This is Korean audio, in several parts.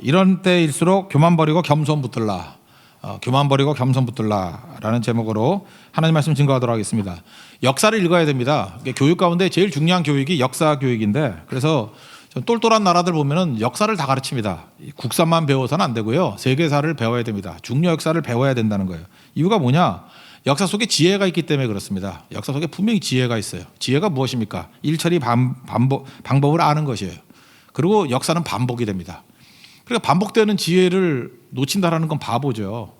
이런 때일수록 교만 버리고 겸손 붙들라. 교만 버리고 겸손 붙들라라는 제목으로 하나님 말씀 증거하도록 하겠습니다. 역사를 읽어야 됩니다. 교육 가운데 제일 중요한 교육이 역사 교육인데, 그래서 똘똘한 나라들 보면은 역사를 다 가르칩니다. 국사만 배워서는 안 되고요. 세계사를 배워야 됩니다. 중요 역사를 배워야 된다는 거예요. 이유가 뭐냐? 역사 속에 지혜가 있기 때문에 그렇습니다. 역사 속에 분명히 지혜가 있어요. 지혜가 무엇입니까? 일처리 방법을 아는 것이에요. 그리고 역사는 반복이 됩니다. 그러니까 반복되는 지혜를 놓친다라는 건 바보죠.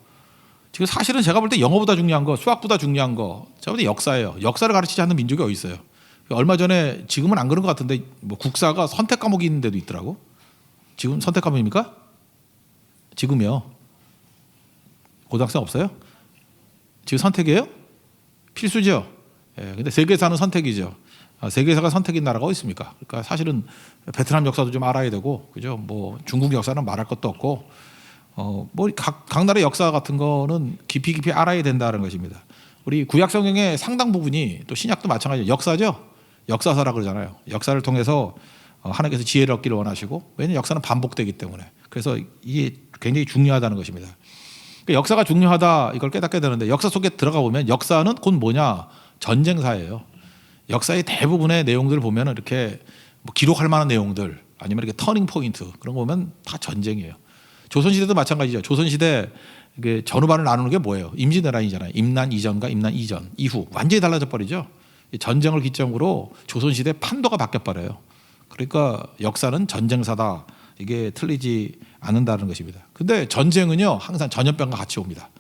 지금 사실은 제가 볼 때 영어보다 중요한 거, 수학보다 중요한 거, 제가 볼 때 역사예요. 역사를 가르치지 않는 민족이 어디 있어요? 얼마 전에, 지금은 안 그런 것 같은데, 뭐 국사가 선택 과목이 있는 데도 있더라고. 지금 선택 과목입니까? 지금요. 고등학생 없어요? 지금 선택이에요? 필수죠. 예, 근데 세계사는 선택이죠. 세계사가 선택인 나라가 어디 있습니까? 그러니까 사실은 베트남 역사도 좀 알아야 되고, 그죠? 뭐 중국 역사는 말할 것도 없고, 뭐 각 나라의 역사 같은 거는 깊이 알아야 된다는 것입니다. 우리 구약 성경의 상당 부분이, 또 신약도 마찬가지예요. 역사죠. 역사서라 그러잖아요. 역사를 통해서 하나님께서 지혜를 얻기를 원하시고, 왜냐하면 역사는 반복되기 때문에. 그래서 이게 굉장히 중요하다는 것입니다. 그러니까 역사가 중요하다, 이걸 깨닫게 되는데, 역사 속에 들어가 보면 역사는 곧 뭐냐? 전쟁사예요. 역사의 대부분의 내용들을 보면 이렇게 뭐 기록할 만한 내용들, 아니면 이렇게 터닝 포인트, 그런 거 보면 다 전쟁이에요. 조선시대도 마찬가지죠. 조선시대 전후반을 나누는 게 뭐예요? 임진왜란이잖아요. 임난 이전과 임난 이전, 이후 완전히 달라져 버리죠. 전쟁을 기점으로 조선시대 판도가 바뀌어 버려요. 그러니까 역사는 전쟁사다, 이게 틀리지 않는다는 것입니다. 근데 전쟁은요, 항상 전염병과 같이 옵니다.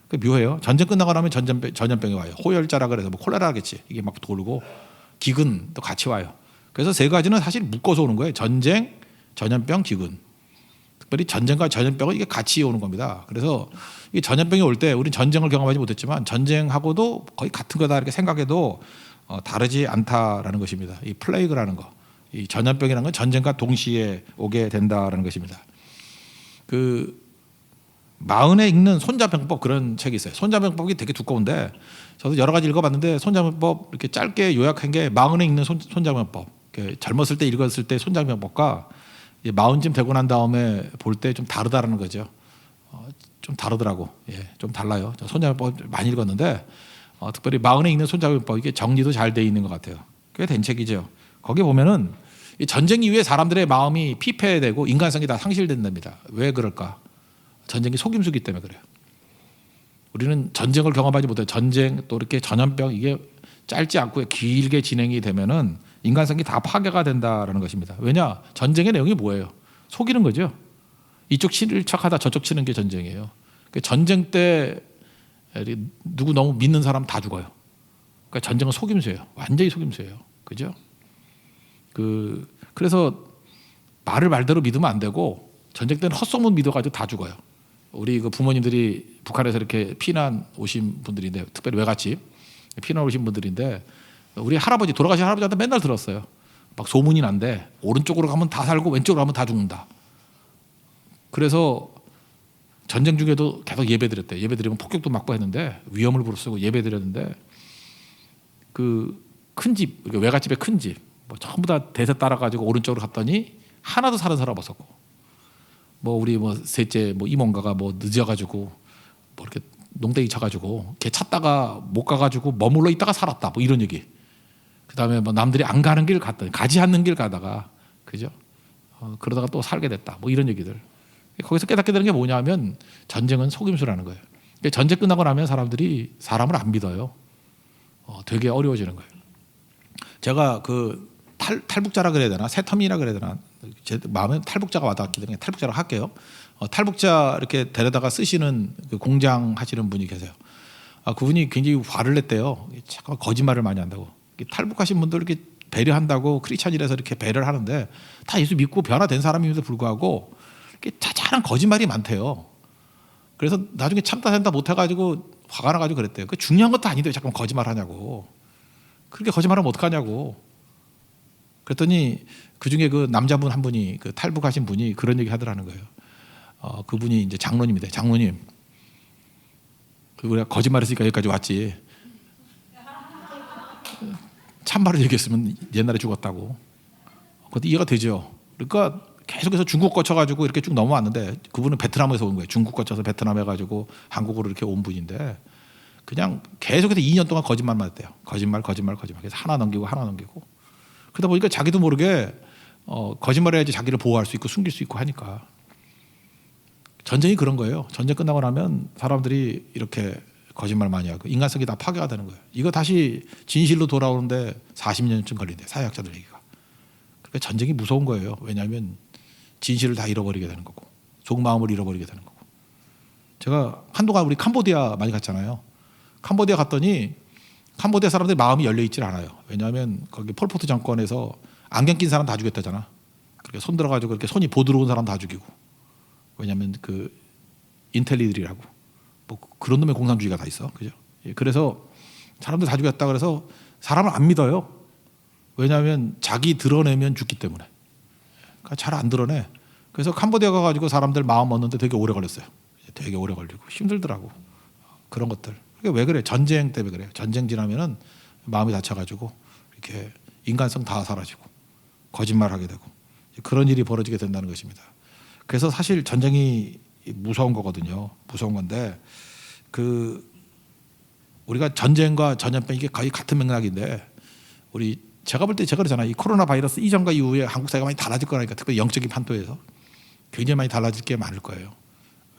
그 묘해요. 전쟁 끝나고 나면 전염병이 와요. 호열자라 그래서 뭐 콜레라겠지. 이게 막 돌고, 기근도 같이 와요. 그래서 세 가지는 사실 묶어서 오는 거예요. 전쟁, 전염병, 기근. 특별히 전쟁과 전염병은 이게 같이 오는 겁니다. 그래서 이 전염병이 올 때, 우리는 전쟁을 경험하지 못했지만 전쟁하고도 거의 같은 거다 이렇게 생각해도 다르지 않다라는 것입니다. 이 플레이그라는 거, 이 전염병이라는 건 전쟁과 동시에 오게 된다라는 것입니다. 마흔에 읽는 손자병법, 그런 책이 있어요. 손자병법이 되게 두꺼운데, 저도 여러 가지 읽어봤는데, 손자병법 이렇게 짧게 요약한 게 마흔에 읽는 손자병법. 젊었을 때 읽었을 때 손자병법과 마흔쯤 되고 난 다음에 볼 때 좀 다르다라는 거죠. 좀 다르더라고. 예, 좀 달라요. 손자병법 많이 읽었는데, 특별히 마흔에 읽는 손자병법, 이게 정리도 잘 돼 있는 것 같아요. 꽤 된 책이죠. 거기 보면은 이 전쟁 이후에 사람들의 마음이 피폐되고 인간성이 다 상실된답니다. 왜 그럴까? 전쟁이 속임수기 때문에 그래요. 우리는 전쟁을 경험하지 못해요. 전쟁, 또 이렇게 전염병, 이게 짧지 않고 길게 진행이 되면은 인간성이 다 파괴가 된다라는 것입니다. 왜냐? 전쟁의 내용이 뭐예요? 속이는 거죠. 이쪽 치를 척하다 저쪽 치는 게 전쟁이에요. 전쟁 때 누구 너무 믿는 사람 다 죽어요. 그러니까 전쟁은 속임수예요. 완전히 속임수예요. 그죠? 그래서 말을 말대로 믿으면 안 되고, 전쟁 때는 헛소문 믿어가지고 다 죽어요. 우리 부모님들이 북한에서 이렇게 피난 오신 분들인데, 특별히 외갓집 피난 오신 분들인데, 우리 할아버지, 돌아가신 할아버지한테 맨날 들었어요. 막 소문이 난데, 오른쪽으로 가면 다 살고 왼쪽으로 가면 다 죽는다. 그래서 전쟁 중에도 계속 예배 드렸대요. 예배 드리면 폭격도 맞고 했는데, 위험을 부르쓰고 예배 드렸는데, 큰 집, 외갓집의 큰 집, 뭐 전부 다 대세 따라가지고 오른쪽으로 갔더니 하나도 사는 사람 없었고, 뭐 우리 셋째 이모인가가 늦어가지고 뭐 이렇게 농땡이 쳐가지고 걔 찾다가 못 가가지고 머물러 있다가 살았다, 뭐 이런 얘기. 그다음에 남들이 안 가는 길 갔더니 가지 않는 길 가다가, 그죠? 그러다가 또 살게 됐다, 뭐 이런 얘기들. 거기서 깨닫게 되는 게 뭐냐면, 전쟁은 속임수라는 거예요. 전쟁 끝나고 나면 사람들이 사람을 안 믿어요. 되게 어려워지는 거예요. 제가 탈북자라 그래야 되나, 새터미라 그래야 되나, 제 마음에 탈북자가 와닿았기 때문에 탈북자라고 할게요. 탈북자 이렇게 데려다가 쓰시는 공장 하시는 분이 계세요. 그분이 굉장히 화를 냈대요. 잠깐 거짓말을 많이 한다고. 탈북하신 분들 이렇게 배려한다고 크리스찬이라서 이렇게 배려를 하는데, 다 예수 믿고 변화된 사람임에도 불구하고 이렇게 자잘한 거짓말이 많대요. 그래서 나중에 참다 못해가지고 화가 나가지고 그랬대요. 중요한 것도 아닌데 왜 자꾸 거짓말 하냐고. 그렇게 거짓말하면 어떡하냐고. 그랬더니 그중에 남자분 한 분이, 탈북하신 분이 그런 얘기 하더라는 거예요. 그분이 이제 장로님인데, 장로님, 우리가 거짓말했으니까 여기까지 왔지. 참말을 얘기했으면 옛날에 죽었다고. 그것도 이해가 되죠. 그러니까 계속해서 중국 거쳐가지고 이렇게 쭉 넘어왔는데 그분은 베트남에서 온 거예요. 중국 거쳐서 베트남 해가지고 한국으로 이렇게 온 분인데 그냥 계속해서 2년 동안 거짓말만 했대요. 거짓말. 그래서 하나 넘기고 그러다 보니까 자기도 모르게 거짓말해야지 자기를 보호할 수 있고 숨길 수 있고 하니까 전쟁이 그런 거예요. 전쟁 끝나고 나면 사람들이 이렇게 거짓말 많이 하고 인간성이 다 파괴가 되는 거예요. 이거 다시 진실로 돌아오는데 40년쯤 걸린대 사회학자들 얘기가. 그러니까 전쟁이 무서운 거예요. 왜냐하면 진실을 다 잃어버리게 되는 거고 속마음을 잃어버리게 되는 거고. 제가 한동안 우리 캄보디아 많이 갔잖아요. 캄보디아 갔더니 캄보디아 사람들이 마음이 열려 있질 않아요. 왜냐하면 거기 폴포트 정권에서 안경 낀 사람 다 죽였다잖아. 그렇게 손 들어가지고 그렇게 손이 보드러운 사람 다 죽이고. 왜냐하면 그 인텔리들이라고 뭐 그런 놈의 공산주의가 다 있어, 그죠? 그래서 사람들 다 죽였다 그래서 사람을 안 믿어요. 왜냐하면 자기 드러내면 죽기 때문에. 그러니까 잘 안 드러내. 그래서 캄보디아 가가지고 사람들 마음 얻는데 되게 오래 걸렸어요. 되게 오래 걸리고 힘들더라고. 그런 것들. 그게 왜 그래? 전쟁 때문에 그래요. 전쟁 지나면은 마음이 다쳐가지고 이렇게 인간성 다 사라지고 거짓말하게 되고 그런 일이 벌어지게 된다는 것입니다. 그래서 사실 전쟁이 무서운 거거든요. 무서운 건데 그 우리가 전쟁과 전염병 이게 거의 같은 맥락인데 우리 제가 볼 때 제가 그러잖아요. 이 코로나 바이러스 이전과 이후에 한국 사회가 많이 달라질 거라니까. 특별히 영적인 판도에서 굉장히 많이 달라질 게 많을 거예요.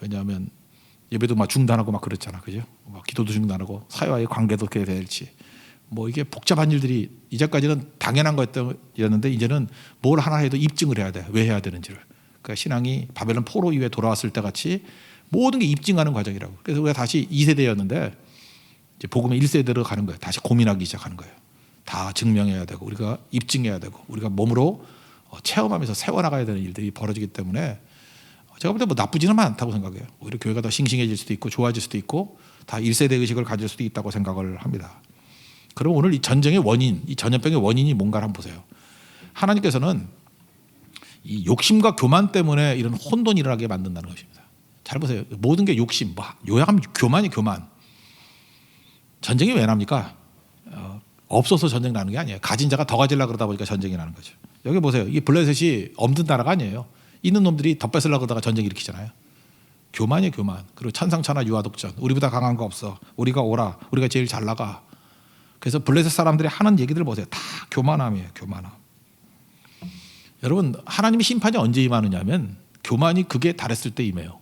왜냐하면 예배도 막 중단하고 막 그랬잖아, 그죠? 막 기도도 중단하고 사회와의 관계도 어떻게 될지 뭐 이게 복잡한 일들이 이제까지는 당연한 거였는데 이제는 뭘 하나 해도 입증을 해야 돼. 왜 해야 되는지를. 그러니까 신앙이 바벨론 포로 이후에 돌아왔을 때 같이 모든 게 입증하는 과정이라고. 그래서 우리가 다시 2세대였는데 이제 복음의 1세대로 가는 거예요. 다시 고민하기 시작하는 거예요. 다 증명해야 되고 우리가 입증해야 되고 우리가 몸으로 체험하면서 세워나가야 되는 일들이 벌어지기 때문에 제가 볼 때 뭐 나쁘지는 않다고 생각해요. 오히려 교회가 더 싱싱해질 수도 있고 좋아질 수도 있고 다 1세대 의식을 가질 수도 있다고 생각을 합니다. 그럼 오늘 이 전쟁의 원인, 이 전염병의 원인이 뭔가를 한번 보세요. 하나님께서는 이 욕심과 교만 때문에 이런 혼돈이 일어나게 만든다는 것입니다. 잘 보세요. 모든 게 욕심, 요약하면 교만이 교만. 전쟁이 왜 납니까? 없어서 전쟁 나는 게 아니에요. 가진 자가 더 가지려고 그러다 보니까 전쟁이 나는 거죠. 여기 보세요. 이 블레셋이 없는 나라가 아니에요. 있는 놈들이 더 뺏으려고 그러다가 전쟁 일으키잖아요. 교만이에요, 교만. 그리고 천상천하 유아독전. 우리보다 강한 거 없어. 우리가 오라. 우리가 제일 잘 나가. 그래서 블레셋 사람들이 하는 얘기들 보세요. 다 교만함이에요, 교만함. 여러분, 하나님의 심판이 언제 임하느냐면 교만이 극에 달했을 때 임해요.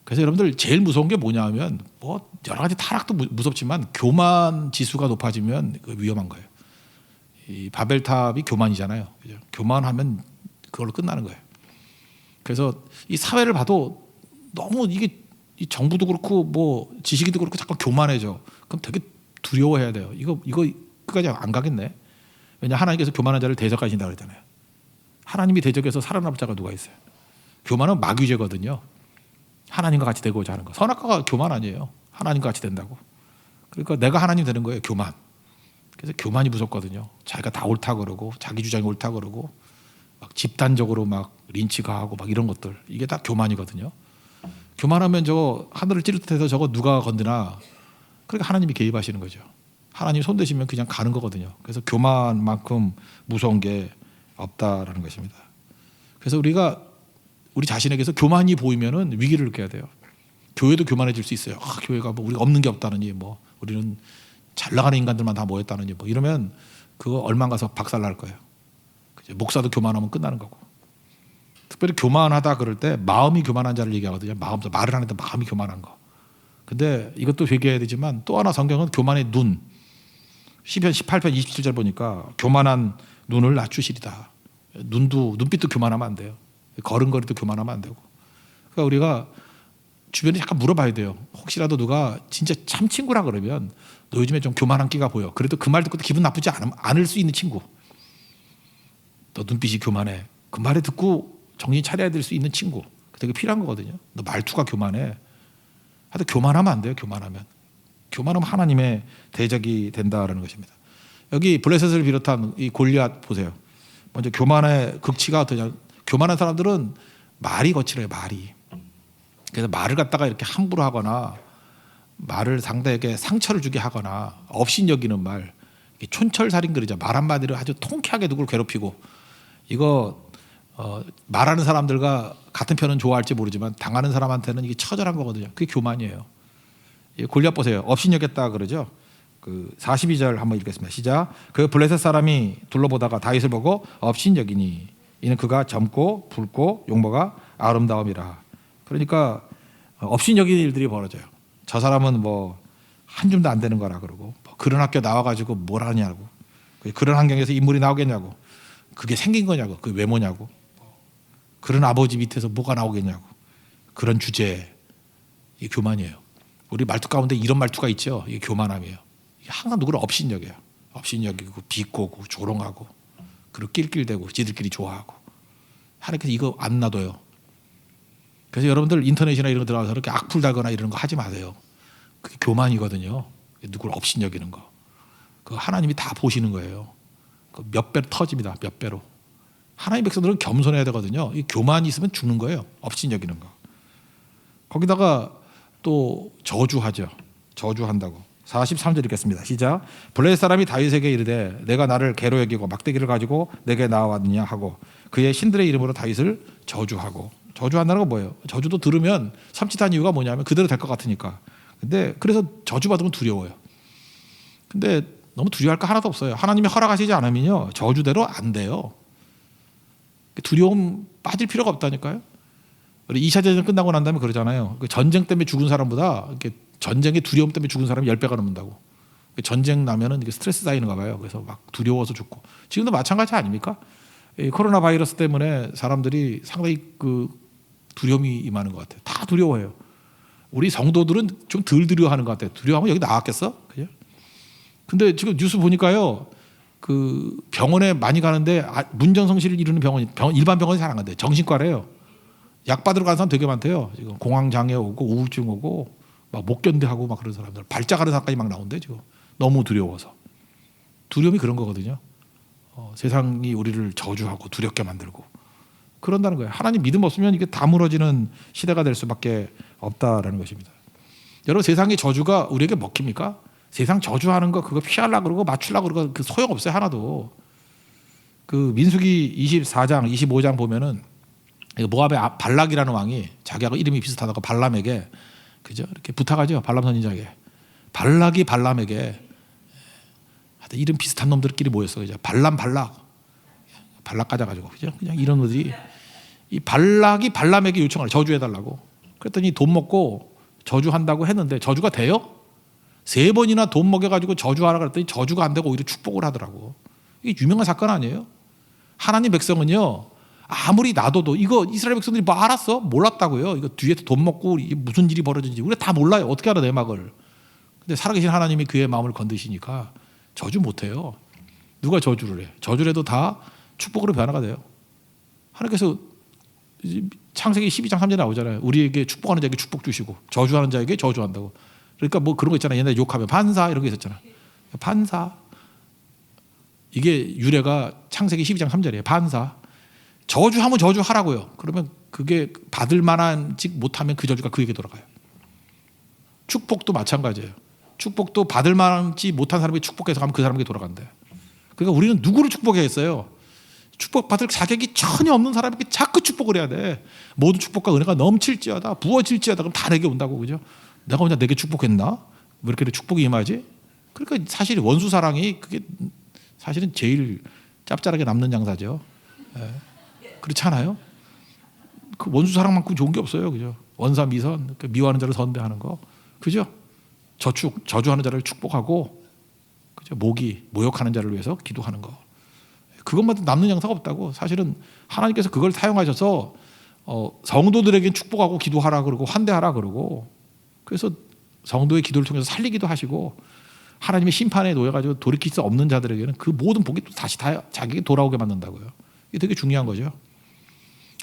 그래서 여러분들 제일 무서운 게 뭐냐 하면 뭐 여러 가지 타락도 무섭지만 교만 지수가 높아지면 위험한 거예요. 이 바벨탑이 교만이잖아요. 그죠? 교만하면 그걸로 끝나는 거예요. 그래서 이 사회를 봐도 너무 이게 이 정부도 그렇고 뭐 지식인도 그렇고 자꾸 교만해져. 그럼 되게 두려워해야 돼요. 이거 끝까지 안 가겠네. 왜냐 하나님께서 교만한 자를 대적하신다고 그랬잖아요. 하나님이 대적해서 살아남을 자가 누가 있어요? 교만은 마귀죄거든요. 하나님과 같이 되고자 하는 거. 선악과가 교만 아니에요. 하나님과 같이 된다고. 그러니까 내가 하나님 되는 거예요. 교만. 그래서 교만이 무섭거든요. 자기가 다 옳다 그러고 자기 주장이 옳다 그러고 막 집단적으로 막 린치가 하고 막 이런 것들. 이게 다 교만이거든요. 교만하면 저거 하늘을 찌릿해서 저거 누가 건드나. 그러니까 하나님이 개입하시는 거죠. 하나님 손 대시면 그냥 가는 거거든요. 그래서 교만만큼 무서운 게 없다라는 것입니다. 그래서 우리가 우리 자신에게서 교만이 보이면은 위기를 느껴야 돼요. 교회도 교만해질 수 있어요. 교회가 뭐 우리가 없는 게 없다느니 뭐 우리는 잘 나가는 인간들만 다 모였다느니 뭐 이러면 그거 얼마 가서 박살날 거예요. 그죠? 목사도 교만하면 끝나는 거고. 특별히 교만하다 그럴 때 마음이 교만한 자를 얘기하거든요. 말을 하는데 마음이 교만한 거. 근데 이것도 회개해야 되지만 또 하나 성경은 교만의 눈. 시편 18편 27절 보니까 교만한 눈을 낮추시리다. 눈빛도 교만하면 안 돼요. 걸음걸이도 교만하면 안 되고. 그러니까 우리가 주변에 약간 물어봐야 돼요. 혹시라도 누가 진짜 참 친구라 그러면 너 요즘에 좀 교만한 끼가 보여. 그래도 그 말 듣고 기분 나쁘지 않을 수 있는 친구. 너 눈빛이 교만해. 그 말을 듣고 정신 차려야 될 수 있는 친구. 되게 필요한 거거든요. 너 말투가 교만해. 하여튼 교만하면 안 돼요. 교만하면 하나님의 대적이 된다라는 것입니다. 여기 블레셋을 비롯한 이 골리앗 보세요. 먼저 교만의 극치가 어떠냐. 교만한 사람들은 말이 거칠어요. 말이. 그래서 말을 갖다가 이렇게 함부로 하거나 말을 상대에게 상처를 주게 하거나 업신여기는 말, 촌철살인거리죠. 말 한마디로 아주 통쾌하게 누구를 괴롭히고 이거 말하는 사람들과 같은 편은 좋아할지 모르지만 당하는 사람한테는 이게 처절한 거거든요. 그게 교만이에요. 골리앗 보세요. 업신여겼다 그러죠. 그 42절 한번 읽겠습니다. 시작. 그 블레셋 사람이 둘러보다가 다윗을 보고 업신여기니 이는 그가 젊고 붉고 용모가 아름다움이라. 그러니까 업신여기는 일들이 벌어져요. 저 사람은 뭐 한 줌도 안 되는 거라 그러고 그런 학교 나와가지고 뭘 하냐고, 그런 환경에서 인물이 나오겠냐고, 그게 생긴 거냐고, 그 외모냐고, 그런 아버지 밑에서 뭐가 나오겠냐고, 그런 주제. 이게 교만이에요. 우리 말투 가운데 이런 말투가 있죠. 이게 교만함이에요. 이게 항상 누구를 업신여겨요. 업신여기고 비꼬고 조롱하고 그리고 낄낄대고 지들끼리 좋아하고. 하나님께서 이거 안 놔둬요. 그래서 여러분들 인터넷이나 이런 거 들어가서 이렇게 악플 달거나 이런 거 하지 마세요. 그게 교만이거든요. 누구를 업신여기는 거. 그 하나님이 다 보시는 거예요. 그 몇 배로 터집니다. 몇 배로. 하나님 백성들은 겸손해야 되거든요. 이 교만이 있으면 죽는 거예요. 업신여기는 거. 거기다가 또 저주하죠. 저주한다고. 43절 읽겠습니다. 시작. 블레셋 사람이 다윗에게 이르되 내가 나를 개로 여기고 막대기를 가지고 내게 나왔느냐 하고 그의 신들의 이름으로 다윗을 저주하고. 저주한다는 건 뭐예요? 저주도 들으면 섬찟한 이유가 뭐냐면 그대로 될 것 같으니까. 근데 그래서 저주받으면 두려워요. 근데 너무 두려워할 거 하나도 없어요. 하나님이 허락하시지 않으면요 저주대로 안 돼요. 두려움 빠질 필요가 없다니까요. 우리 2차 대전 끝나고 난 다음에 그러잖아요. 전쟁 때문에 죽은 사람보다 이렇게 전쟁의 두려움 때문에 죽은 사람이 10배가 넘는다고. 전쟁 나면은 이게 스트레스 쌓이는가 봐요. 그래서 막 두려워서 죽고. 지금도 마찬가지 아닙니까? 이 코로나 바이러스 때문에 사람들이 상당히 그 두려움이 임하는 것 같아요. 다 두려워해요. 우리 성도들은 좀 덜 두려워하는 것 같아요. 두려워하면 여기 나왔겠어? 그죠? 근데 지금 뉴스 보니까요, 그 병원에 많이 가는데 문전성시를 이루는 일반 병원이 잘 안 간대요. 정신과래요. 약 받으러 가는 사람 되게 많대요. 지금 공황장애 오고 우울증 오고 막 못 견뎌하고 막 그런 사람들, 발작하는 사람까지 막 나온대 지금. 너무 두려워서. 두려움이 그런 거거든요. 세상이 우리를 저주하고 두렵게 만들고 그런다는 거예요. 하나님 믿음 없으면 이게 다 무너지는 시대가 될 수밖에 없다라는 것입니다. 여러분 세상의 저주가 우리에게 먹힙니까? 세상 저주하는 거 그거 피하려고 그러고 맞추려고 그러고 그 소용없어요. 하나도. 그 민수기 24장 25장 보면은 모압의 발락이라는 왕이 자기하고 이름이 비슷하다고 발람에게 그죠? 이렇게 부탁하죠. 발람 선지자에게. 발락이 발람에게 하여튼 이름 비슷한 놈들끼리 모였어. 그죠? 발락 가져가지고 그죠? 그냥 이런 놈들이 이 발락이 발람에게 요청을 저주해달라고. 그랬더니 돈 먹고 저주한다고 했는데 저주가 돼요? 3번이나 돈 먹여가지고 저주하라 그랬더니 저주가 안 되고 오히려 축복을 하더라고. 이게 유명한 사건 아니에요? 하나님 백성은요 아무리 놔둬도 이거 이스라엘 백성들이 뭐 알았어? 몰랐다고요. 이거 뒤에서 돈 먹고 이게 무슨 일이 벌어진지 우리가 다 몰라요. 어떻게 알아 내막을. 근데 살아계신 하나님이 그의 마음을 건드시니까 저주 못해요. 누가 저주를 해? 저주를 해도 다 축복으로 변화가 돼요. 하나님께서 창세기 12장 3절에 나오잖아요. 우리에게 축복하는 자에게 축복 주시고 저주하는 자에게 저주한다고. 그러니까 뭐 그런 거 있잖아요. 옛날에 욕하면 반사 이런 거 있었잖아. 반사. 이게 유래가 창세기 12장 3절이에요. 반사. 저주하면 저주하라고요. 그러면 그게 받을 만한지 못하면 그 저주가 그에게 돌아가요. 축복도 마찬가지예요. 축복도 받을 만한지 못한 사람이 축복해서 가면 그 사람에게 돌아간대. 그러니까 우리는 누구를 축복해야 했어요? 축복받을 자격이 전혀 없는 사람에게 자꾸 축복을 해야 돼. 모든 축복과 은혜가 넘칠지어다 부어질지어다 그럼 다 내게 온다고. 그죠? 내가 혼자 내게 축복했나? 왜 이렇게 축복이 임하지? 그러니까 사실 원수 사랑이 그게 사실은 제일 짭짤하게 남는 장사죠. 예. 그렇지 않아요? 그 원수 사랑만큼 좋은 게 없어요. 그죠? 원사 미선, 미워하는 자를 선대하는 거. 그죠? 저주하는 자를 축복하고, 그죠? 모욕하는 자를 위해서 기도하는 거. 그것만 남는 장사가 없다고. 사실은 하나님께서 그걸 사용하셔서 성도들에게 축복하고 기도하라 그러고 환대하라 그러고, 그래서 성도의 기도를 통해서 살리기도 하시고, 하나님의 심판에 놓여가지고 돌이킬 수 없는 자들에게는 그 모든 복이 또 다시 다 자기에게 돌아오게 만든다고요. 이게 되게 중요한 거죠.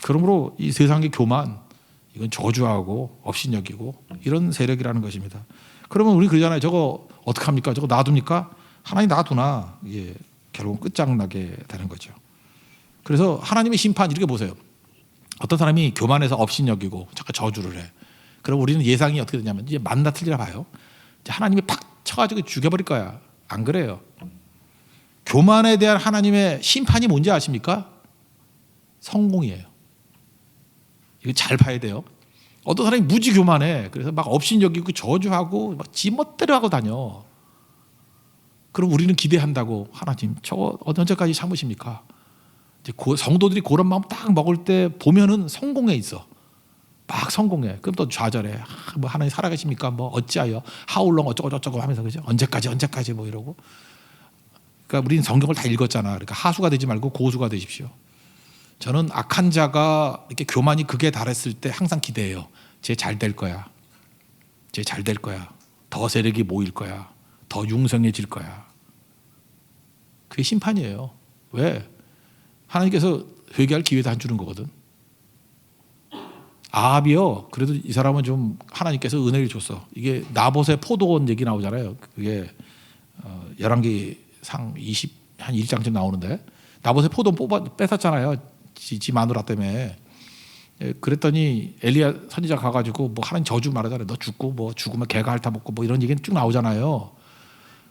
그러므로 이 세상의 교만, 이건 저주하고 업신여기고 이런 세력이라는 것입니다. 그러면 우리 그러잖아요. 저거 어떡합니까? 저거 놔둡니까? 하나님 놔두나 이게 결국은 끝장나게 되는 거죠. 그래서 하나님의 심판 이렇게 보세요. 어떤 사람이 교만해서 업신여기고 잠깐 저주를 해. 그럼 우리는 예상이 어떻게 되냐면 이제 맞나 틀리나 봐요. 이제 하나님이 팍 쳐가지고 죽여버릴 거야. 안 그래요. 교만에 대한 하나님의 심판이 뭔지 아십니까? 성공이에요. 이거 잘 봐야 돼요. 어떤 사람이 무지 교만해. 그래서 막 업신여기고 저주하고 막 지멋대로 하고 다녀. 그럼 우리는 기대한다고, 하나님 저거 언제까지 참으십니까? 이제 성도들이 그런 마음 딱 먹을 때 보면은 성공에 있어. 막 성공해. 그럼 또 좌절해. 뭐 하나님 살아계십니까? 뭐 어찌하여 하울렁 어쩌고 저쩌고 하면서, 그죠? 언제까지 뭐 이러고. 그러니까 우리는 성경을 다 읽었잖아. 그러니까 하수가 되지 말고 고수가 되십시오. 저는 악한 자가 이렇게 교만이 극에 달했을 때 항상 기대해요. 쟤 잘 될 거야. 쟤 잘 될 거야. 더 세력이 모일 거야. 더 융성해질 거야. 그게 심판이에요. 왜? 하나님께서 회개할 기회도 안 주는 거거든. 아합이요. 그래도 이 사람은 좀 하나님께서 은혜를 줬어. 이게 나봇의 포도원 얘기 나오잖아요. 그게 열왕기상 한 1장쯤 나오는데, 나봇의 포도원 뺏었잖아요. 지 마누라 때문에. 그랬더니 엘리야 선지자 가가지고 뭐 하나님 저주 말하잖아요. 너 죽고 뭐 죽으면 개가 핥아먹고 뭐 이런 얘기는 쭉 나오잖아요.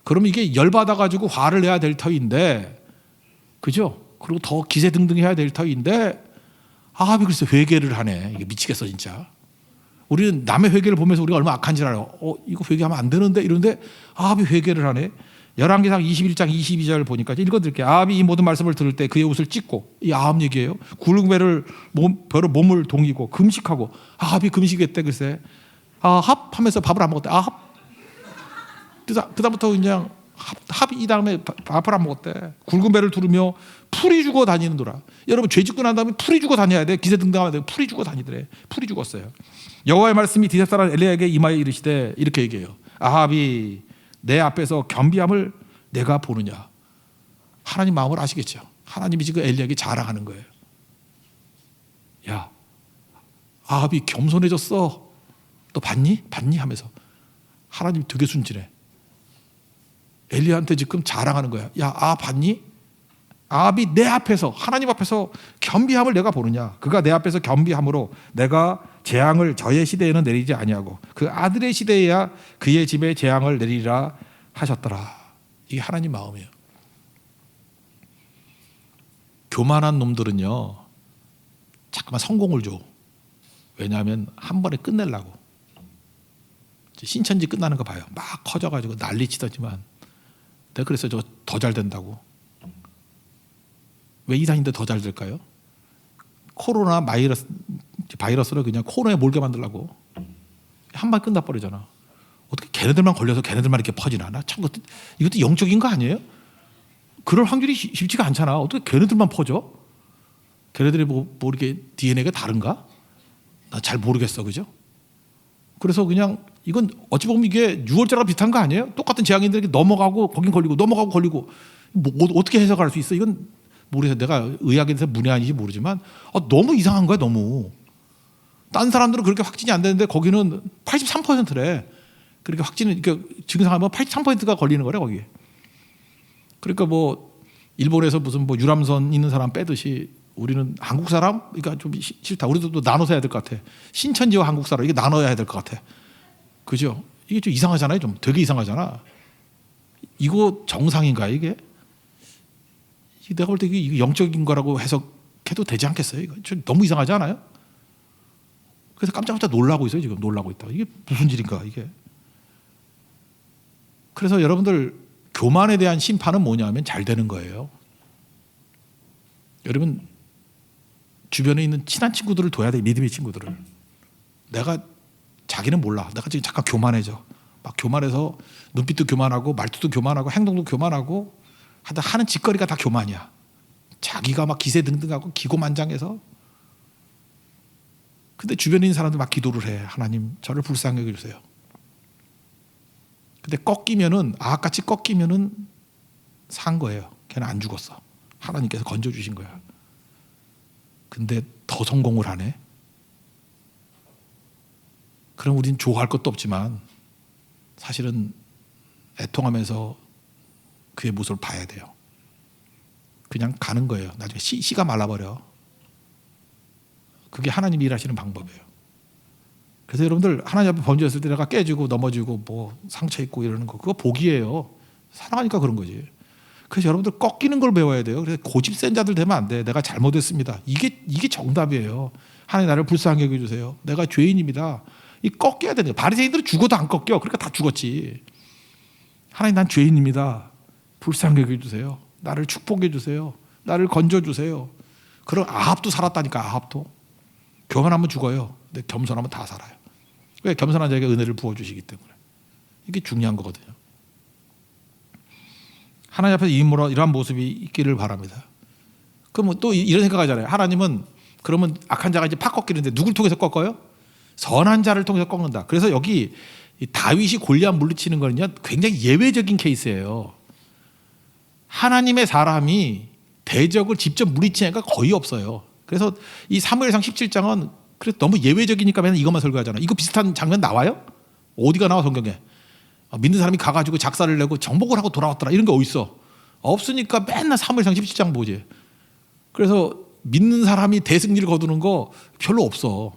그러면 이게 열받아가지고 화를 내야 될 터인데, 그죠? 그리고 더 기세등등해야 될 터인데 아합이 글쎄 회개를 하네. 이게 미치겠어 진짜. 우리는 남의 회개를 보면서 우리가 얼마나 악한지 알아요. 이거 회개하면 안 되는데 이런데 아합이 회개를 하네. 열왕기상 21장 22절 보니까 읽어드릴게요. 아합이 이 모든 말씀을 들을 때 그의 옷을 찢고, 이 아합 얘기예요. 굵은 배를 몸을 동이고 금식하고. 아합이 금식했대 글쎄. 아합 하면서 밥을 안 먹었대. 아합. 그다음부터 그냥 합이 이 다음에 밥을 안 먹었대. 굵은 배를 두르며 풀이 죽어 다니는도라. 여러분 죄 짓고 난 다음에 풀이 죽어 다녀야 돼. 기세등등하면 돼. 풀이 죽어 다니더래. 풀이 죽었어요. 여호와의 말씀이 디셉 사람 엘리야에게 임하여 이르시되 이렇게 얘기해요. 아합이 내 앞에서 겸비함을 내가 보느냐. 하나님 마음을 아시겠죠. 하나님이 지금 엘리야에게 자랑하는 거예요. 야, 아합이 겸손해졌어. 너 봤니? 하면서 하나님 되게 순진해. 엘리야한테 지금 자랑하는 거야. 야, 아합 봤니? 아합이 내 앞에서, 하나님 앞에서 겸비함을 내가 보느냐. 그가 내 앞에서 겸비함으로 내가 재앙을 저의 시대에는 내리지 아니하고 그 아들의 시대에야 그의 집에 재앙을 내리라 하셨더라. 이게 하나님 마음이에요. 교만한 놈들은요 자꾸만 성공을 줘. 왜냐하면 한 번에 끝내려고. 신천지 끝나는 거 봐요. 막 커져가지고 난리치더지만 내가 그래서 저 더 잘 된다고. 왜 이단인데 더 잘 될까요? 코로나 바이러스를 그냥 코너에 몰게 만들려고. 한 방 끝나버리잖아. 어떻게 걔네들만 걸려서 걔네들만 이렇게 퍼지나? 나 참 이것도 영적인 거 아니에요? 그럴 확률이 쉽지가 않잖아. 어떻게 걔네들만 퍼져? 걔네들이 뭐 이렇게 DNA가 다른가? 나 잘 모르겠어, 그죠? 그래서 그냥 이건 어찌 보면 이게 유월절하고 비슷한 거 아니에요? 똑같은 재앙인들이 넘어가고 거긴 걸리고 넘어가고 걸리고. 뭐 어떻게 해석할 수 있어? 이건 모르겠어요. 내가 의학에 대해서 문외한인지 모르지만 너무 이상한 거야. 너무. 딴 사람들은 그렇게 확진이 안 되는데 거기는 83%래. 그러니까 확진은 그러니까 증상하면 83%가 걸리는 거래 거기에. 그러니까 뭐 일본에서 무슨 뭐 유람선 있는 사람 빼듯이 우리는 한국 사람 그러니까 좀 싫다. 우리도 또 나눠서 해야 될 것 같아. 신천지와 한국 사람 이게 나눠야 될 것 같아. 그죠? 이게 좀 이상하잖아요. 좀 되게 이상하잖아. 이거 정상인가 이게? 내가 볼 때 이게 영적인 거라고 해석해도 되지 않겠어요? 이거 좀 너무 이상하지 않아요? 그래서 깜짝깜짝 놀라고 있어요. 지금 놀라고 있다. 이게 무슨 일인가 이게? 그래서 여러분들 교만에 대한 심판은 뭐냐면 잘 되는 거예요. 여러분 주변에 있는 친한 친구들을 둬야 돼. 믿음의 친구들을. 내가 자기는 몰라. 내가 지금 잠깐 교만해져. 막 교만해서 눈빛도 교만하고 말투도 교만하고 행동도 교만하고 하는 짓거리가 다 교만이야. 자기가 막 기세등등하고 기고만장해서. 근데 주변에 있는 사람들 막 기도를 해. 하나님 저를 불쌍히 여겨주세요. 근데 꺾이면은 아합같이 꺾이면은 산 거예요. 걔는 안 죽었어. 하나님께서 건져주신 거야. 근데 더 성공을 하네. 그럼 우린 좋아할 것도 없지만 사실은 애통하면서 그의 모습을 봐야 돼요. 그냥 가는 거예요. 나중에 씨가 말라버려. 그게 하나님이 일하시는 방법이에요. 그래서 여러분들 하나님 앞에 번졌을 때 내가 깨지고 넘어지고 뭐 상처 있고 이러는 거 그거 복이에요. 사랑하니까 그런 거지. 그래서 여러분들 꺾이는 걸 배워야 돼요. 그래서 고집 센 자들 되면 안 돼. 내가 잘못했습니다. 이게 정답이에요. 하나님 나를 불쌍히 여겨주세요. 내가 죄인입니다. 이 꺾여야 되는 거예요. 바리새인들은 죽어도 안 꺾여. 그러니까 다 죽었지. 하나님 난 죄인입니다. 불쌍히 여겨주세요. 나를 축복해 주세요. 나를 건져주세요. 그럼 아합도 살았다니까. 아합도. 교만하면 죽어요. 근데 겸손하면 다 살아요. 왜? 겸손한 자에게 은혜를 부어주시기 때문에. 이게 중요한 거거든요. 하나님 앞에서 이러한 모습이 있기를 바랍니다. 그럼 또 이런 생각하잖아요. 하나님은 그러면 악한 자가 이제 팍 꺾이는데 누굴 통해서 꺾어요? 선한 자를 통해서 꺾는다. 그래서 여기 다윗이 골리앗 물리치는 거는요 굉장히 예외적인 케이스예요. 하나님의 사람이 대적을 직접 물리치는 애가 거의 없어요. 그래서 이 사무엘상 17장은 그래서 너무 예외적이니까 맨날 이것만 설교하잖아요. 이거 비슷한 장면 나와요? 어디가 나와 성경에? 믿는 사람이 가가지고 작사를 내고 정복을 하고 돌아왔더라 이런 거 어디 있어? 없으니까 맨날 사무엘상 17장 보지. 그래서 믿는 사람이 대승리를 거두는 거 별로 없어.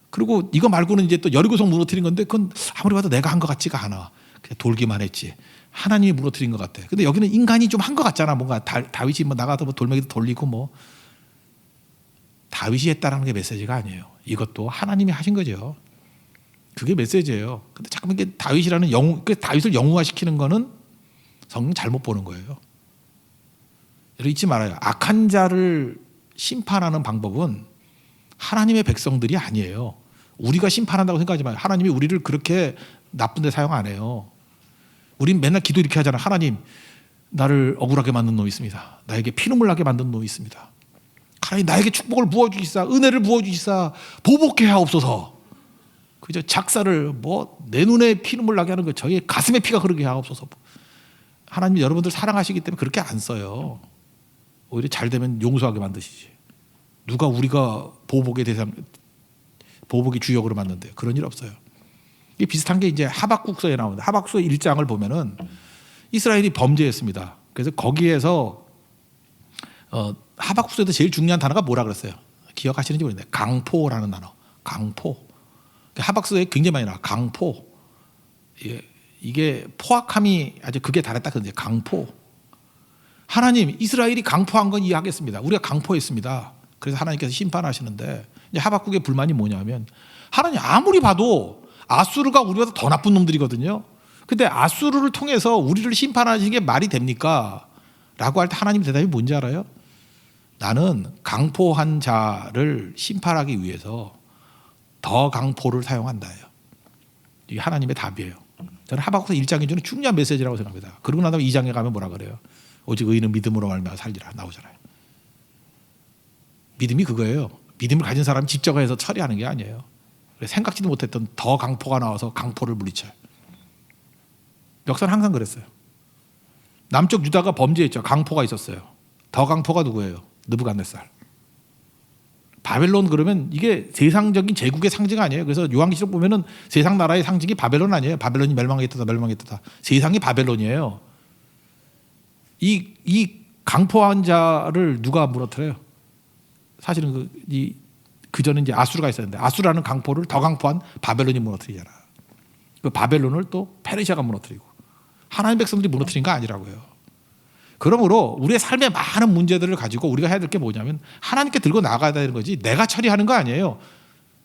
그리고 이거 말고는 이제 또 여리고성 무너뜨린 건데 그건 아무리 봐도 내가 한 것 같지가 않아. 그냥 돌기만 했지. 하나님이 무너뜨린 것 같아. 근데 여기는 인간이 좀 한 것 같잖아. 뭔가 다윗이 뭐 나가서 뭐 돌멩이도 돌리고 뭐. 다윗이 했다라는 게 메시지가 아니에요. 이것도 하나님이 하신 거죠. 그게 메시지예요. 근데 자꾸 이게 다윗이라는 다윗을 영웅화시키는 거는 성경 잘못 보는 거예요. 여러분 잊지 말아요. 악한 자를 심판하는 방법은 하나님의 백성들이 아니에요. 우리가 심판한다고 생각하지 마요. 하나님이 우리를 그렇게 나쁜 데 사용 안 해요. 우린 맨날 기도 이렇게 하잖아. 하나님 나를 억울하게 만든 놈이 있습니다. 나에게 피눈물 나게 만든 놈이 있습니다. 하나님 나에게 축복을 부어주시사 은혜를 부어주시사 보복해 하옵소서. 그저 작사를 뭐 내 눈에 피눈물 나게 하는 거 저희 가슴에 피가 흐르게 하옵소서. 하나님이 여러분들 사랑하시기 때문에 그렇게 안 써요. 오히려 잘 되면 용서하게 만드시지. 누가 우리가 보복의 주역으로 만든대요. 그런 일 없어요. 이게 비슷한 게 이제 하박국서에 나오는데 하박국서 1장을 보면은 이스라엘이 범죄했습니다. 그래서 거기에서 하박국서에도 제일 중요한 단어가 뭐라 그랬어요? 기억하시는지 모르겠는데 강포라는 단어. 강포. 하박국서에 굉장히 많이 나와. 강포. 이게 포악함이 아주 극에 달했다 그런데 강포. 하나님 이스라엘이 강포한 건 이해하겠습니다. 우리가 강포했습니다. 그래서 하나님께서 심판하시는데 이제 하박국의 불만이 뭐냐면 하나님 아무리 봐도 아수르가 우리보다 더 나쁜 놈들이거든요. 근데 아수르를 통해서 우리를 심판하시는 게 말이 됩니까? 라고 할 때 하나님 대답이 뭔지 알아요? 나는 강포한 자를 심판하기 위해서 더 강포를 사용한다예요. 이게 하나님의 답이에요. 저는 하박국서 1장이 주는 중요한 메시지라고 생각합니다. 그러고 나서 2장에 가면 뭐라 그래요? 오직 의인은 믿음으로 말미암아 살리라 나오잖아요. 믿음이 그거예요. 믿음을 가진 사람이 직접 해서 처리하는 게 아니에요. 생각지도 못했던 더 강포가 나와서 강포를 물리쳐요. 역사는 항상 그랬어요. 남쪽 유다가 범죄했죠. 강포가 있었어요. 더 강포가 누구예요? 느부갓네살. 바벨론 그러면 이게 세상적인 제국의 상징 아니에요. 그래서 요한계시록 보면은 세상 나라의 상징이 바벨론 아니에요. 바벨론이 멸망했다. 세상이 바벨론이에요. 이 강포한 자를 누가 무너뜨려요? 사실은 그 전에 이제 아수르가 있었는데 아수르라는 강포를 더 강포한 바벨론이 무너뜨리잖아. 그 바벨론을 또 페르시아가 무너뜨리고 하나님 백성들이 무너뜨린 거 아니라고요. 그러므로 우리의 삶의 많은 문제들을 가지고 우리가 해야 될 게 뭐냐면 하나님께 들고 나가야 되는 거지 내가 처리하는 거 아니에요.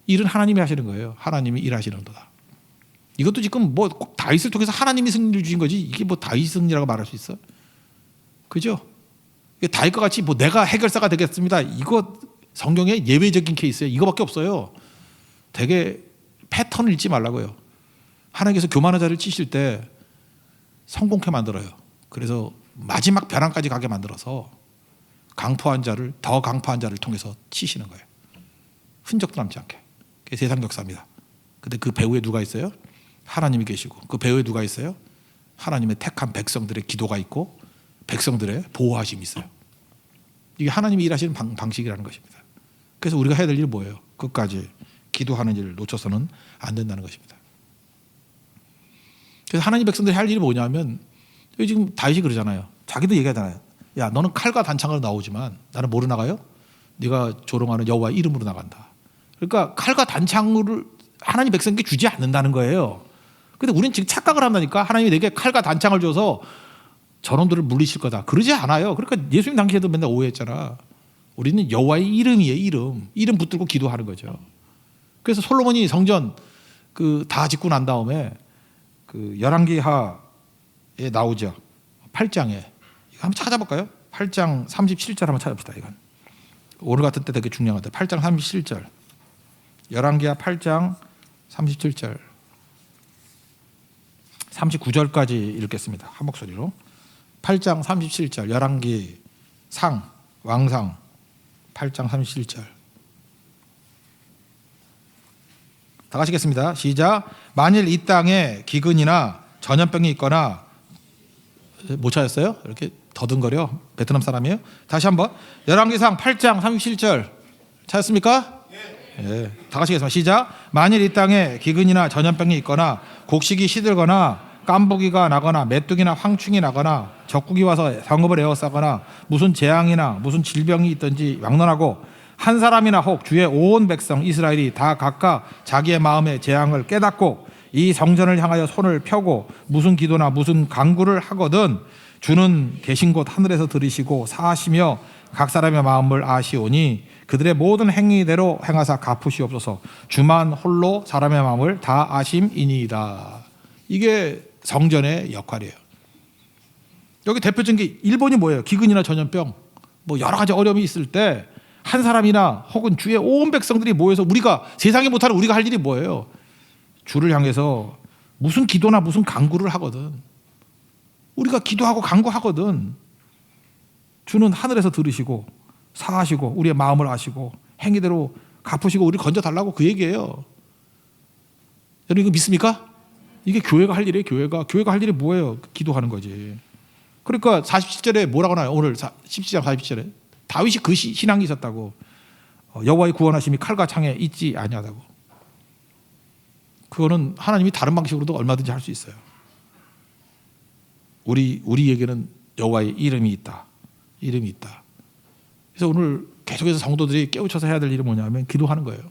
일은 하나님이 하시는 거예요. 하나님이 일하시는 거다. 이것도 지금 뭐 꼭 다윗을 통해서 하나님이 승리를 주신 거지 이게 뭐 다윗 승리라고 말할 수 있어? 그죠? 다윗과 같이 뭐 내가 해결사가 되겠습니다. 이거 성경의 예외적인 케이스예요. 이거밖에 없어요. 되게 패턴을 읽지 말라고요. 하나님께서 교만한 자를 치실 때 성공케 만들어요. 그래서 마지막 벼랑까지 가게 만들어서 강포한 자를 더 강포한 자를 통해서 치시는 거예요. 흔적도 남지 않게. 그게 세상 역사입니다. 근데 그 배후에 누가 있어요? 하나님이 계시고 그 배후에 누가 있어요? 하나님의 택한 백성들의 기도가 있고 백성들의 보호하심이 있어요. 이게 하나님이 일하시는 방식이라는 것입니다. 그래서 우리가 해야 될 일은 뭐예요? 끝까지 기도하는 일을 놓쳐서는 안 된다는 것입니다. 그래서 하나님 백성들이 할 일이 뭐냐면 지금 다윗이 그러잖아요. 자기도 얘기하잖아요. 야 너는 칼과 단창으로 나오지만 나는 뭐로 나가요? 네가 조롱하는 여호와의 이름으로 나간다. 그러니까 칼과 단창을 하나님 백성에게 주지 않는다는 거예요. 근데 우리는 지금 착각을 한다니까. 하나님이 내게 칼과 단창을 줘서 저놈들을 물리칠 거다. 그러지 않아요. 그러니까 예수님 당시에도 맨날 오해했잖아. 우리는 여호와의 이름이에요. 이름 붙들고 기도하는 거죠. 그래서 솔로몬이 성전 다 짓고 난 다음에 열왕기하에 나오죠. 8장에 이거 한번 찾아볼까요? 8장 37절 한번 찾아봅시다. 이건 오늘 같은 때 되게 중요하다. 8장 37절. 열왕기하 8장 37절. 39절까지 읽겠습니다. 한 목소리로. 8장 37절. 열왕기 왕상 8장 37절. 다 가시겠습니다. 시작. 만일 이 땅에 기근이나 전염병이 있거나 못 찾았어요? 이렇게 더듬거려. 베트남 사람이에요. 다시 한번. 열왕기상 8장 37절 찾았습니까? 예. 다 가시겠습니다. 시작. 만일 이 땅에 기근이나 전염병이 있거나 곡식이 시들거나 깐부기가 나거나 메뚜기나 황충이 나거나 적국이 와서 성읍을 에워싸거나 무슨 재앙이나 무슨 질병이 있든지 막론하고 한 사람이나 혹 주의 온 백성 이스라엘이 다 각각 자기의 마음의 재앙을 깨닫고 이 성전을 향하여 손을 펴고 무슨 기도나 무슨 간구를 하거든 주는 계신 곳 하늘에서 들으시고 사하시며 각 사람의 마음을 아시오니 그들의 모든 행위대로 행하사 갚으시옵소서. 주만 홀로 사람의 마음을 다 아심이니이다. 이게 성전의 역할이에요. 여기 대표적인 게 일본이 뭐예요? 기근이나 전염병 뭐 여러 가지 어려움이 있을 때 한 사람이나 혹은 주의 온 백성들이 모여서 우리가 세상에 못하는 우리가 할 일이 뭐예요? 주를 향해서 무슨 기도나 무슨 간구를 하거든. 우리가 기도하고 간구하거든. 주는 하늘에서 들으시고 사하시고 우리의 마음을 아시고 행위대로 갚으시고 우리 건져달라고 그 얘기예요. 여러분 이거 믿습니까? 이게 교회가 할 일이에요. 교회가 할 일이 뭐예요? 기도하는 거지. 그러니까 47절에 뭐라고 나와요? 오늘 17장 47절에 다윗이 그 신앙이 있었다고. 여호와의 구원하심이 칼과 창에 있지 아니하다고. 그거는 하나님이 다른 방식으로도 얼마든지 할 수 있어요. 우리에게는 여호와의 이름이 있다. 그래서 오늘 계속해서 성도들이 깨우쳐서 해야 될 일이 뭐냐면 기도하는 거예요.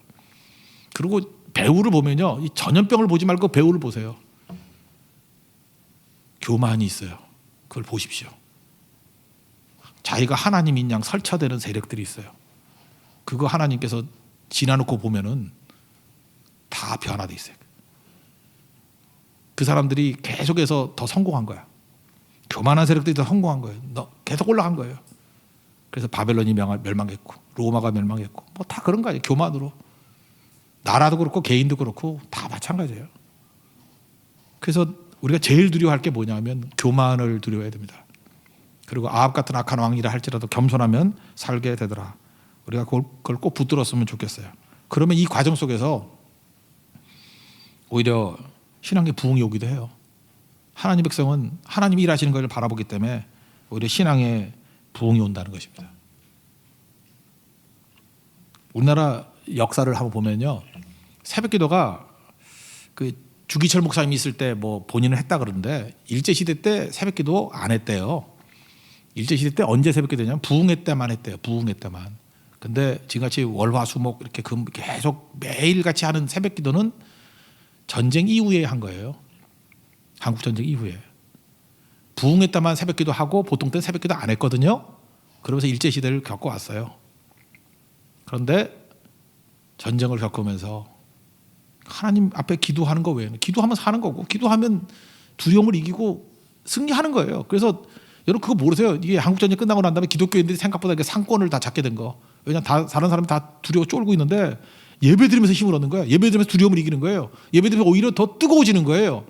그리고 배우를 보면요, 이 전염병을 보지 말고 배우를 보세요. 교만이 있어요. 그걸 보십시오. 자기가 하나님인 양 설치되는 세력들이 있어요. 그거 하나님께서 지나놓고 보면은 다 변화돼 있어요. 그 사람들이 계속해서 더 성공한 거야. 교만한 세력들이 더 성공한 거예요. 계속 올라간 거예요. 그래서 바벨론이 멸망했고 로마가 멸망했고 뭐 다 그런 거 아니에요. 교만으로. 나라도 그렇고 개인도 그렇고 다 마찬가지예요. 그래서 우리가 제일 두려워할 게 뭐냐면 교만을 두려워해야 됩니다. 그리고 아합 같은 악한 왕이라 할지라도 겸손하면 살게 되더라. 우리가 그걸 꼭 붙들었으면 좋겠어요. 그러면 이 과정 속에서 오히려 신앙의 부흥이 오기도 해요. 하나님 백성은 하나님이 일하시는 것을 바라보기 때문에 오히려 신앙의 부흥이 온다는 것입니다. 우리나라 역사를 한번 보면요, 새벽기도가 그 주기철 목사님이 있을 때 뭐 본인은 했다 그러는데 일제 시대 때 새벽기도 안 했대요. 일제 시대 때 언제 새벽기도냐면 부흥회 때만 했대요. 부흥회 때만. 근데 지금같이 월화수목 이렇게 계속 매일같이 하는 새벽기도는 전쟁 이후에 한 거예요. 한국 전쟁 이후에. 부흥회 때만 새벽기도 하고 보통 때는 새벽기도 안 했거든요. 그러면서 일제 시대를 겪어왔어요. 그런데 전쟁을 겪으면서 하나님 앞에 기도하는 거 외에는 기도하면 사는 거고 기도하면 두려움을 이기고 승리하는 거예요. 그래서 여러분 그거 모르세요? 이게 한국 전쟁 끝나고 난 다음에 기독교인들이 생각보다 이렇게 상권을 다 잡게 된 거. 왜냐면 다른 사람이 다 두려워 쫄고 있는데 예배 드리면서 힘을 얻는 거예요. 예배 드리면서 두려움을 이기는 거예요. 예배 드리면서 오히려 더 뜨거워지는 거예요.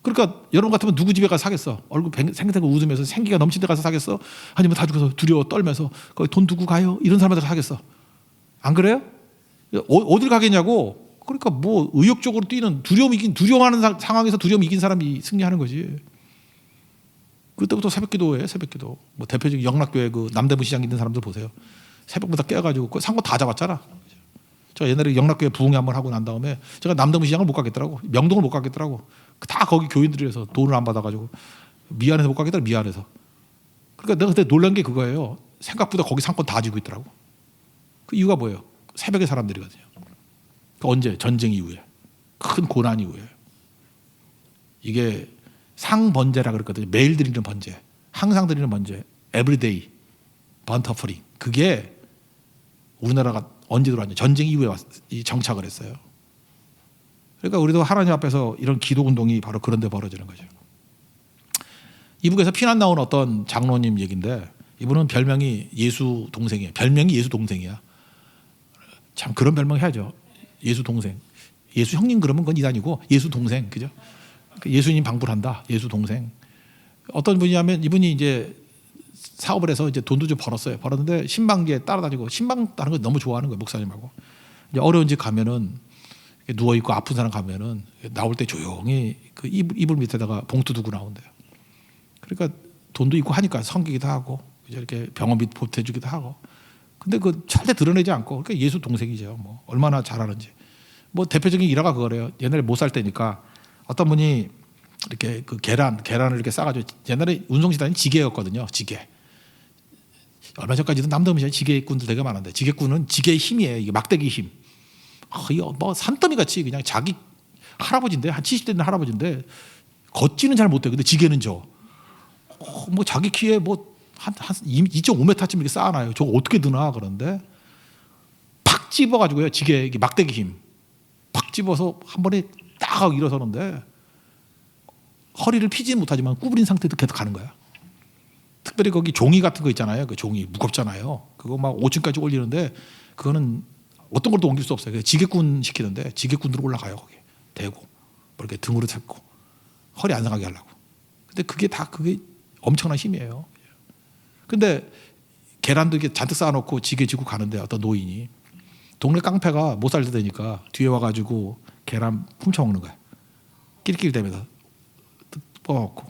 그러니까 여러분 같으면 누구 집에 가서 사겠어? 얼굴 생생하게 웃으면서 생기가 넘친 데 가서 사겠어? 아니면 다 죽어서 두려워 떨면서 거기 돈 두고 가요? 이런 사람한테 사겠어? 안 그래요? 어딜 가겠냐고. 그러니까 뭐 의욕적으로 뛰는 두려워하는 상황에서 두려움 이긴 사람이 승리하는 거지. 그때부터 새벽기도예요. 새벽기도. 뭐 대표적인 영락교회 그 남대문 시장 있는 사람들 보세요. 새벽보다 깨어가지고 그 상권 다 잡았잖아. 저 옛날에 영락교회 부흥회 한번 하고 난 다음에 제가 남대문 시장을 못 가겠더라고. 명동을 못 가겠더라고. 다 거기 교인들이라서 돈을 안 받아가지고 미안해서 못 가겠더라고. 미안해서. 그러니까 내가 그때 놀란 게 그거예요. 생각보다 거기 상권 다 쥐고 있더라고. 그 이유가 뭐예요? 새벽에 사람들이거든요. 그 언제? 전쟁 이후에. 큰 고난 이후에. 이게 상번제라 그랬거든요. 매일 드리는 번제. 항상 드리는 번제, 에브리데이 번트 오퍼링. 그게 우리나라가 언제 들어왔냐? 전쟁 이후에 정착을 했어요. 그러니까 우리도 하나님 앞에서 이런 기도 운동이 바로 그런 데 벌어지는 거죠. 이북에서 피난 나온 어떤 장로님 얘기인데, 이분은 별명이 예수 동생이에요. 별명이 예수 동생이야. 참 그런 별명 해야죠. 예수 동생. 예수 형님 그러면 그건 이단이고 예수 동생, 그죠? 예수님 방불한다. 예수 동생. 어떤 분이냐면 이분이 이제 사업을 해서 이제 돈도 좀 벌었어요. 벌었는데 신방기에 따라다니고, 신방 따는 거 너무 좋아하는 거예요, 목사님하고. 이제 어려운 집 가면은 누워 있고 아픈 사람 가면은 나올 때 조용히 그 이불 밑에다가 봉투 두고 나온대요. 그러니까 돈도 있고 하니까 섬기기도 하고 이렇게 병원비 보태주기도 하고. 근데 그 절대 드러내지 않고, 그러니까 예수 동생이죠. 뭐 얼마나 잘하는지. 뭐 대표적인 일화가 그거래요. 옛날에 못 살 때니까 어떤 분이 이렇게 그 계란을 이렇게 싸가지고, 옛날에 운송시단이 지게였거든요. 지게. 얼마 전까지도 남도민시에 지게꾼들 되게 많은데, 지게꾼은 지게의 힘이에요. 이게 막대기 힘. 이거 뭐 산더미 같이 그냥 자기 할아버지인데, 한 70대 된 할아버지인데 걷지는 잘 못해. 근데 지게는 뭐 자기 키에 뭐 한 2.5m쯤 이렇게 쌓아놔요. 저거 어떻게 드나. 그런데 팍 집어가지고요, 지게 이게 막대기 힘 팍 집어서 한 번에 딱 하고 일어서는데 허리를 피지는 못하지만 구부린 상태도 계속 가는 거야. 특별히 거기 종이 같은 거 있잖아요. 그 종이 무겁잖아요. 그거 막 5층까지 올리는데 그거는 어떤 것도 옮길 수 없어요. 그래서 지게꾼 시키는데 지게꾼으로 올라가요. 거기 대고 뭐 이렇게 등으로 잡고 허리 안 상하게 하려고. 근데 그게 엄청난 힘이에요. 근데 계란도 이렇게 잔뜩 쌓아놓고 지게 지고 가는데 어떤 노인이, 동네 깡패가 못 살게 되니까 뒤에 와가지고 계란 훔쳐먹는 거야. 낄낄대면서 뽑아먹고.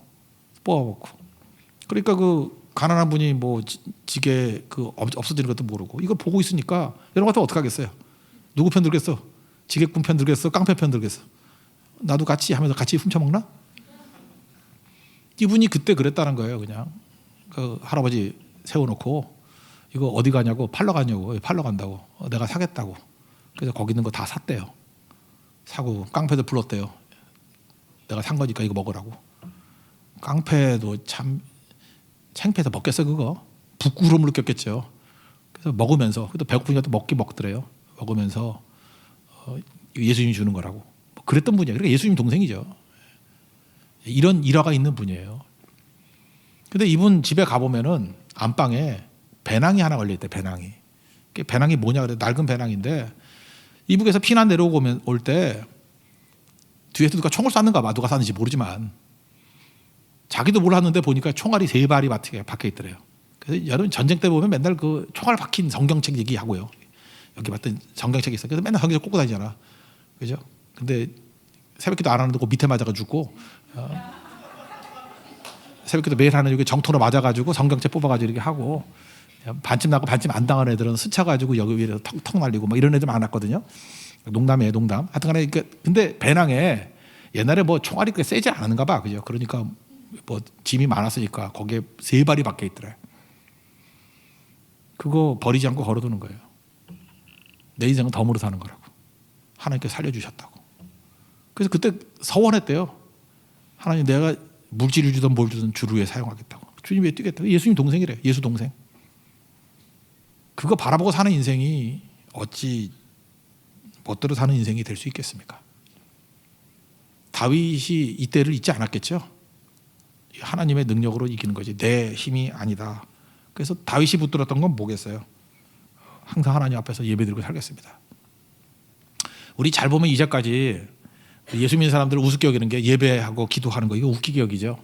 그러니까 그 가난한 분이 뭐 지게 그 없어지는 것도 모르고 이거 보고 있으니까 이런 거 같으면 어떻게 하겠어요? 누구 편 들겠어? 지게꾼 편 들겠어? 깡패 편 들겠어? 나도 같이 하면서 같이 훔쳐먹나? 이분이 그때 그랬다는 거예요. 그냥 그 할아버지 세워놓고 이거 어디 가냐고, 팔러 가냐고. 팔러 간다고. 내가 사겠다고. 그래서 거기 있는 거 다 샀대요. 사고 깡패들 불렀대요. 내가 산 거니까 이거 먹으라고. 깡패도 참 창피해서 먹겠어 그거. 부끄러움을 느꼈겠죠. 그래서 먹으면서, 그래도 배고프니까 또 먹더래요. 먹으면서 예수님이 주는 거라고. 뭐 그랬던 분이에요. 그러니까 예수님 동생이죠. 이런 일화가 있는 분이에요. 근데 이분 집에 가보면은 안방에 배낭이 하나 걸려있대. 배낭이 뭐냐 그래. 낡은 배낭인데 이북에서 피난 내려오고 올 때 뒤에서 누가 총을 쐈는가 봐. 누가 쐈는지 모르지만 자기도 몰랐는데 보니까 총알이 3발이 박혀 있더래요. 그래서 여러분 전쟁 때 보면 맨날 그 총알 박힌 성경책 얘기하고요. 여기 봤던 성경책이 있어. 그래서 맨날 성경책 꽂고 다니잖아. 그죠? 근데 새벽기도 안 하는데 그 밑에 맞아가 죽고, 새벽기도 매일 하는 여기 정토로 맞아가지고 성경책 뽑아가지고 이렇게 하고, 반쯤 나고 반쯤 안 당한 애들은 스쳐가지고 여기 위에서 턱턱 날리고 막 이런 애들 많았거든요. 농담이에요, 농담. 하여튼간에 근데 배낭에 옛날에 뭐 총알이 그렇게 세지 않았는가 봐, 그죠? 그러니까 뭐 짐이 많았으니까 거기에 3발이 박혀 있더래. 그거 버리지 않고 걸어두는 거예요. 내 인생은 덤으로 사는 거라고. 하나님께 살려주셨다고. 그래서 그때 서원했대요. 하나님, 내가 물질을 주든 뭘 주든 주를 위해 사용하겠다고. 주님 위해 뛰겠다고. 예수님 동생이래. 예수 동생. 그거 바라보고 사는 인생이 어찌 멋대로 사는 인생이 될 수 있겠습니까? 다윗이 이때를 잊지 않았겠죠. 하나님의 능력으로 이기는 거지 내 힘이 아니다. 그래서 다윗이 붙들었던 건 뭐겠어요? 항상 하나님 앞에서 예배드리고 살겠습니다. 우리 잘 보면 이제까지 예수 믿는 사람들을 우습게 여기는 게 예배하고 기도하는 거, 이거 웃기게 여기죠.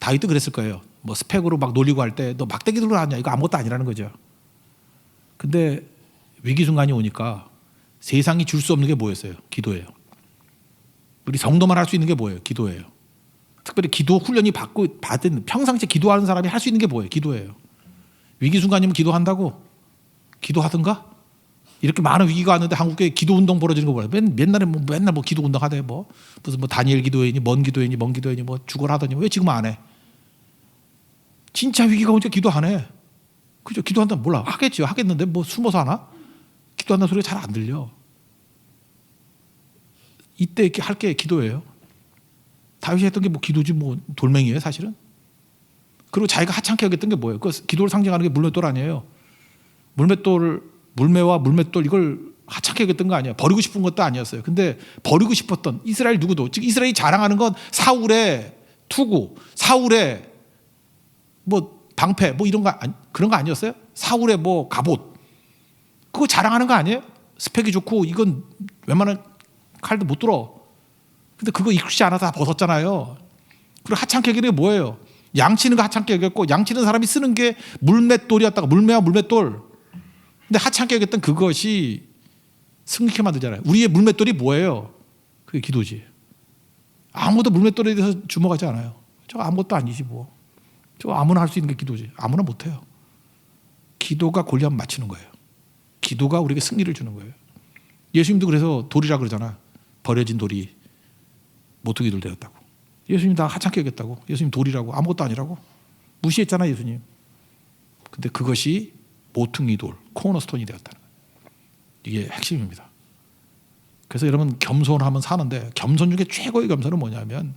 다윗도 그랬을 거예요. 뭐 스펙으로 막 놀리고 할 때 너 막대기 들고 하냐, 이거 아무것도 아니라는 거죠. 근데 위기 순간이 오니까 세상이 줄 수 없는 게 뭐였어요? 기도예요. 우리 성도만 할 수 있는 게 뭐예요? 기도예요. 특별히 기도 훈련이 받은 평상시에 기도하는 사람이 할 수 있는 게 뭐예요? 기도예요. 위기 순간이면 기도한다고? 기도하든가? 이렇게 많은 위기가 왔는데 한국에 기도 운동 벌어지는 거 뭐예요? 맨날 뭐 기도 운동 하대. 뭐 무슨 뭐 다니엘 기도회니 먼 기도회니 뭐 죽어라더니 왜 지금 안 해? 진짜 위기가 오니까 기도 안 해. 그죠? 기도한다 몰라. 하겠죠. 하겠는데 뭐 숨어서 하나? 기도한다는 소리가 잘 안 들려. 이때 이렇게 할 게 기도예요. 다윗이 했던 게 뭐 기도지 뭐 돌멩이에요 사실은. 그리고 자기가 하찮게 여겼던 게 뭐예요? 그 기도를 상징하는 게 물맷돌 아니에요. 물매와 물맷돌 이걸 하찮게 여겼던 거 아니에요. 버리고 싶은 것도 아니었어요. 근데 버리고 싶었던 이스라엘 누구도, 즉 이스라엘이 자랑하는 건 사울의 투구, 사울의 뭐 방패 뭐 이런 거 그런 거 아니었어요? 사울의 뭐 갑옷 그거 자랑하는 거 아니에요? 스펙이 좋고 이건 웬만한 칼도 못 들어. 근데 그거 익숙지 않아서 다 벗었잖아요. 그리고 하찮게 여기는 게 뭐예요? 양치는 거 하찮게 여겼고, 양치는 사람이 쓰는 게 물맷돌이었다가, 물매와 물맷돌. 근데 하찮게 여겼던 그것이 승리케 만들잖아요. 우리의 물맷돌이 뭐예요? 그게 기도지. 아무도 물맷돌에 대해서 주목하지 않아요. 저거 아무것도 아니지 뭐. 저거 아무나 할 수 있는 게 기도지. 아무나 못해요. 기도가 골리앗 맞추는 거예요. 기도가 우리에게 승리를 주는 거예요. 예수님도 그래서 돌이라 그러잖아. 버려진 돌이 모퉁이 돌 되었다고. 예수님 다 하찮게 여겼다고. 예수님 돌이라고, 아무것도 아니라고 무시했잖아 예수님. 근데 그것이 모퉁이 돌, 코너스톤이 되었다는 거예요. 이게 핵심입니다. 그래서 여러분 겸손하면 사는데, 겸손 중에 최고의 겸손은 뭐냐면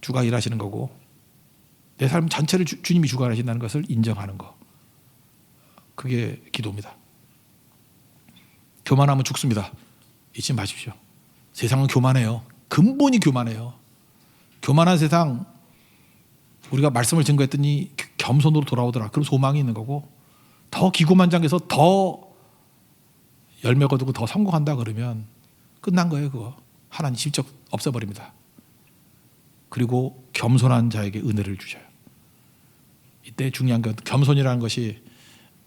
주가 일하시는 거고 내 삶 전체를 주님이 주관하신다는 것을 인정하는 거. 그게 기도입니다. 교만하면 죽습니다. 잊지 마십시오. 세상은 교만해요. 근본이 교만해요. 교만한 세상, 우리가 말씀을 증거했더니 겸손으로 돌아오더라. 그럼 소망이 있는 거고, 더 기고만장해서 더 열매 거두고 더 성공한다 그러면 끝난 거예요. 그거 하나님 직접 없애버립니다. 그리고 겸손한 자에게 은혜를 주셔요. 이때 중요한 건 겸손이라는 것이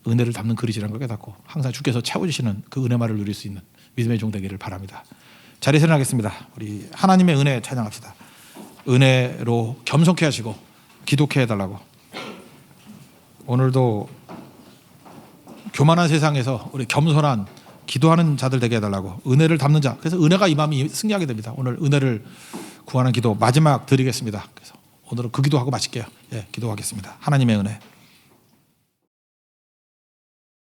은혜를 담는 그릇이라는 걸 깨닫고 항상 주께서 채워주시는 그 은혜만을 누릴 수 있는 믿음의 종 되기를 바랍니다. 자리에 일어나겠습니다. 우리 하나님의 은혜 찬양합시다. 은혜로 겸손케 하시고 기독케 해달라고. 오늘도 교만한 세상에서 우리 겸손한 기도하는 자들 되게 해달라고. 은혜를 담는 자. 그래서 은혜가 임하면 승리하게 됩니다. 오늘 은혜를 구하는 기도 마지막 드리겠습니다. 그래서 오늘은 그 기도하고 마칠게요. 예, 기도하겠습니다. 하나님의 은혜.